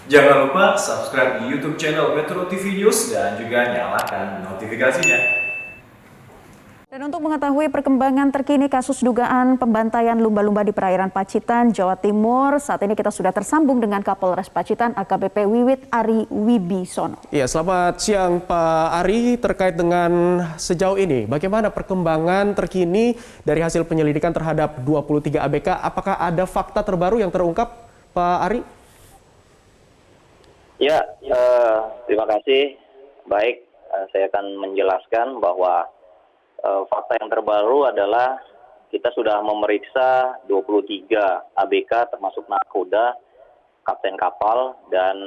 Jangan lupa subscribe di YouTube channel Metro TV News dan juga nyalakan notifikasinya. Dan untuk mengetahui perkembangan terkini kasus dugaan pembantaian lumba-lumba di perairan Pacitan, Jawa Timur, saat ini kita sudah tersambung dengan Kapolres Pacitan AKBP Wiwit Ari Wibisono. Ya, selamat siang Pak Ari. Terkait dengan sejauh ini, bagaimana perkembangan terkini dari hasil penyelidikan terhadap 23 ABK? Apakah ada fakta terbaru yang terungkap, Pak Ari? Ya, terima kasih. Baik, saya akan menjelaskan bahwa fakta yang terbaru adalah kita sudah memeriksa 23 ABK termasuk nakoda, kapten kapal, dan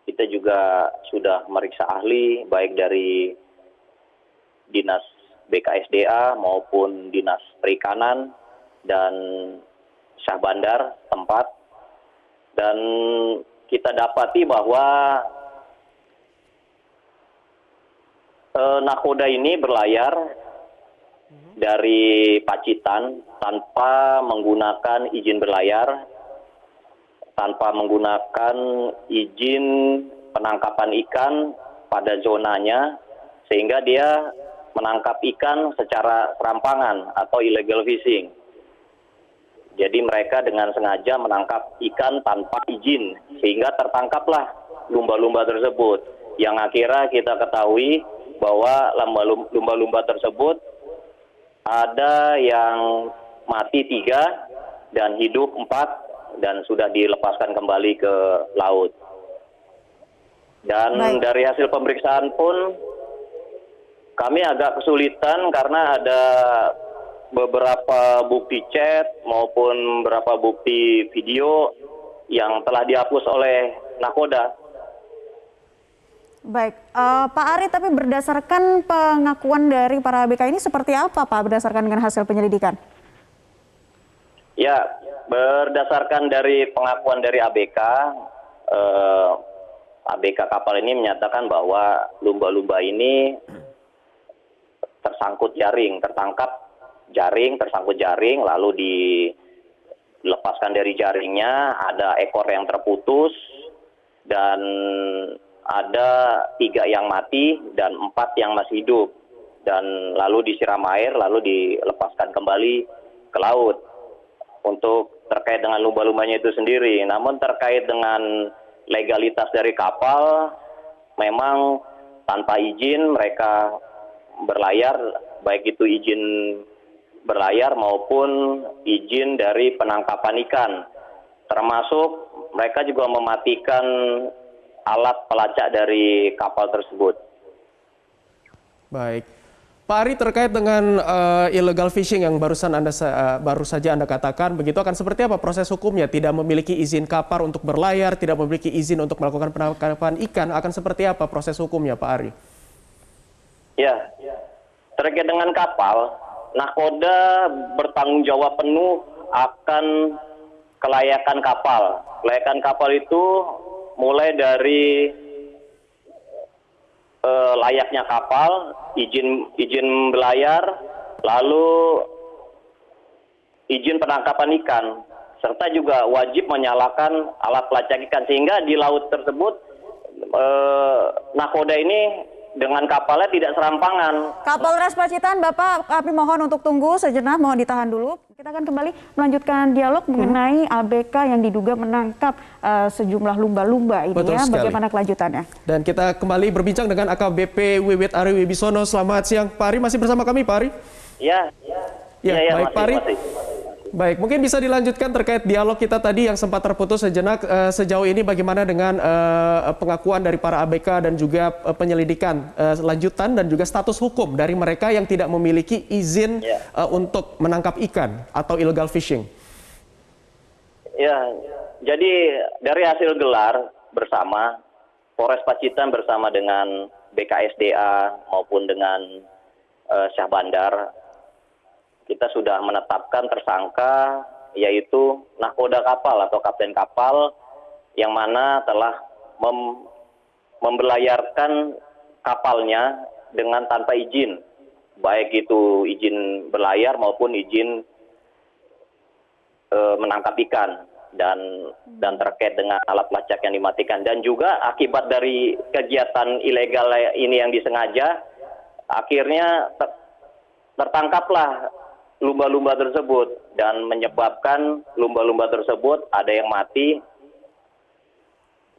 kita juga sudah memeriksa ahli baik dari Dinas BKSDA maupun Dinas Perikanan dan Syah Bandar tempat. Dan kita dapati bahwa nakoda ini berlayar dari Pacitan tanpa menggunakan izin berlayar, tanpa menggunakan izin penangkapan ikan pada zonanya, sehingga dia menangkap ikan secara serampangan atau illegal fishing. Jadi mereka dengan sengaja menangkap ikan tanpa izin, sehingga tertangkaplah lumba-lumba tersebut. Yang akhirnya kita ketahui bahwa lumba-lumba tersebut ada yang mati 3 dan hidup 4 dan sudah dilepaskan kembali ke laut. Dan dari hasil pemeriksaan pun kami agak kesulitan karena ada beberapa bukti chat maupun beberapa bukti video yang telah dihapus oleh nakoda. Baik, Pak Ari, tapi berdasarkan pengakuan dari para ABK ini seperti apa Pak berdasarkan dengan hasil penyelidikan? Ya, berdasarkan dari pengakuan dari ABK, ABK kapal ini menyatakan bahwa lumba-lumba ini tersangkut jaring, tersangkut jaring, lalu dilepaskan dari jaringnya, ada ekor yang terputus, dan ada 3 yang mati dan 4 yang masih hidup, dan lalu disiram air, lalu dilepaskan kembali ke laut untuk terkait dengan lumba-lumbanya itu sendiri. Namun terkait dengan legalitas dari kapal, memang tanpa izin mereka berlayar, baik itu izin berlayar maupun izin dari penangkapan ikan, termasuk mereka juga mematikan alat pelacak dari kapal tersebut. Baik. Pak Ari, terkait dengan illegal fishing yang baru saja Anda katakan, begitu akan seperti apa proses hukumnya? Tidak memiliki izin kapal untuk berlayar, tidak memiliki izin untuk melakukan penangkapan ikan, akan seperti apa proses hukumnya, Pak Ari? Ya, terkait dengan kapal, nakoda bertanggung jawab penuh akan kelayakan kapal. Kelayakan kapal itu mulai dari layaknya kapal, izin berlayar, lalu izin penangkapan ikan, serta juga wajib menyalakan alat pelacak ikan, sehingga di laut tersebut nakoda ini dengan kapalnya tidak serampangan. Kapolres Pacitan, Bapak, kami mohon untuk tunggu sejenak, mohon ditahan dulu. Kita akan kembali melanjutkan dialog mengenai ABK yang diduga menangkap sejumlah lumba-lumba ini. Betul ya. sekali. Bagaimana kelanjutannya? Dan kita kembali berbincang dengan AKBP Wiwit Ari Wibisono. Selamat siang, Pak Ari. Masih bersama kami, Pak Ari? Ya, baik, Pak Ari. masih. Baik, mungkin bisa dilanjutkan terkait dialog kita tadi yang sempat terputus sejenak. Sejauh ini bagaimana dengan pengakuan dari para ABK dan juga penyelidikan lanjutan dan juga status hukum dari mereka yang tidak memiliki izin untuk menangkap ikan atau illegal fishing? Ya, jadi dari hasil gelar bersama, Polres Pacitan bersama dengan BKSDA maupun dengan Syah Bandar, kita sudah menetapkan tersangka yaitu nakoda kapal atau kapten kapal yang mana telah memberlayarkan kapalnya dengan tanpa izin, baik itu izin berlayar maupun izin menangkap ikan. dan terkait dengan alat pelacak yang dimatikan, dan juga akibat dari kegiatan ilegal ini yang disengaja, akhirnya tertangkaplah lumba-lumba tersebut dan menyebabkan lumba-lumba tersebut ada yang mati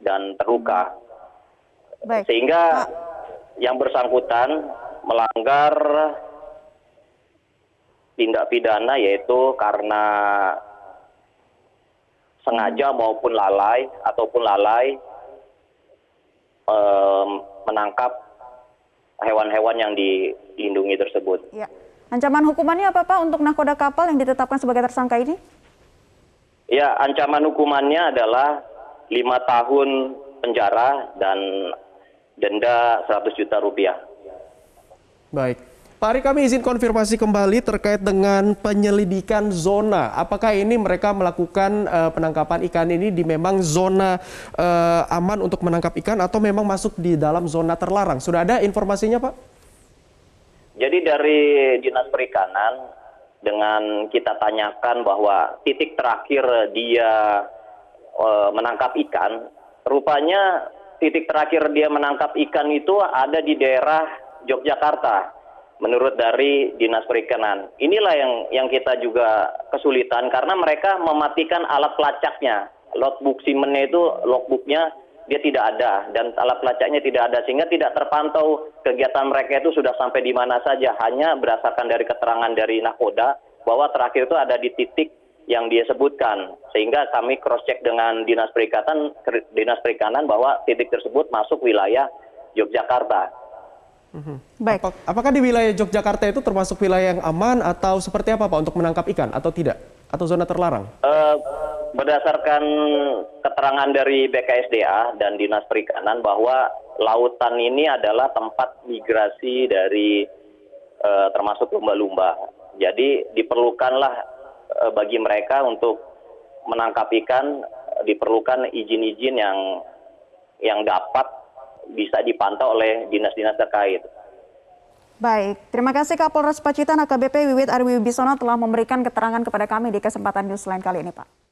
dan terluka. Baik. Sehingga yang bersangkutan melanggar tindak pidana, yaitu karena sengaja maupun lalai menangkap hewan-hewan yang dilindungi tersebut. Ya. Ancaman hukumannya apa Pak untuk nahkoda kapal yang ditetapkan sebagai tersangka ini? Ya, ancaman hukumannya adalah 5 tahun penjara dan denda 100 juta rupiah. Baik. Pak Ari, kami izin konfirmasi kembali terkait dengan penyelidikan zona. Apakah ini mereka melakukan penangkapan ikan ini di memang zona aman untuk menangkap ikan atau memang masuk di dalam zona terlarang? Sudah ada informasinya, Pak? Jadi dari Dinas Perikanan, dengan kita tanyakan bahwa titik terakhir dia menangkap ikan, rupanya titik terakhir dia menangkap ikan itu ada di daerah Yogyakarta. Menurut dari Dinas Perikanan, inilah yang kita juga kesulitan karena mereka mematikan alat pelacaknya, logbook seamennya itu logbooknya dia tidak ada dan alat pelacaknya tidak ada, sehingga tidak terpantau kegiatan mereka itu sudah sampai di mana saja. Hanya berdasarkan dari keterangan dari nahkoda bahwa terakhir itu ada di titik yang dia sebutkan, sehingga kami cross check dengan Dinas Perikanan bahwa titik tersebut masuk wilayah Yogyakarta. Baik. Apakah di wilayah Yogyakarta itu termasuk wilayah yang aman atau seperti apa Pak untuk menangkap ikan atau tidak? Atau zona terlarang? Berdasarkan keterangan dari BKSDA dan Dinas Perikanan bahwa lautan ini adalah tempat migrasi dari termasuk lumba-lumba. Jadi diperlukanlah bagi mereka untuk menangkap ikan diperlukan izin-izin yang dapat bisa dipantau oleh dinas-dinas terkait. Baik, terima kasih Kapolres Pacitan AKBP Wiwit Ari Wibisono telah memberikan keterangan kepada kami di kesempatan Newsline kali ini Pak.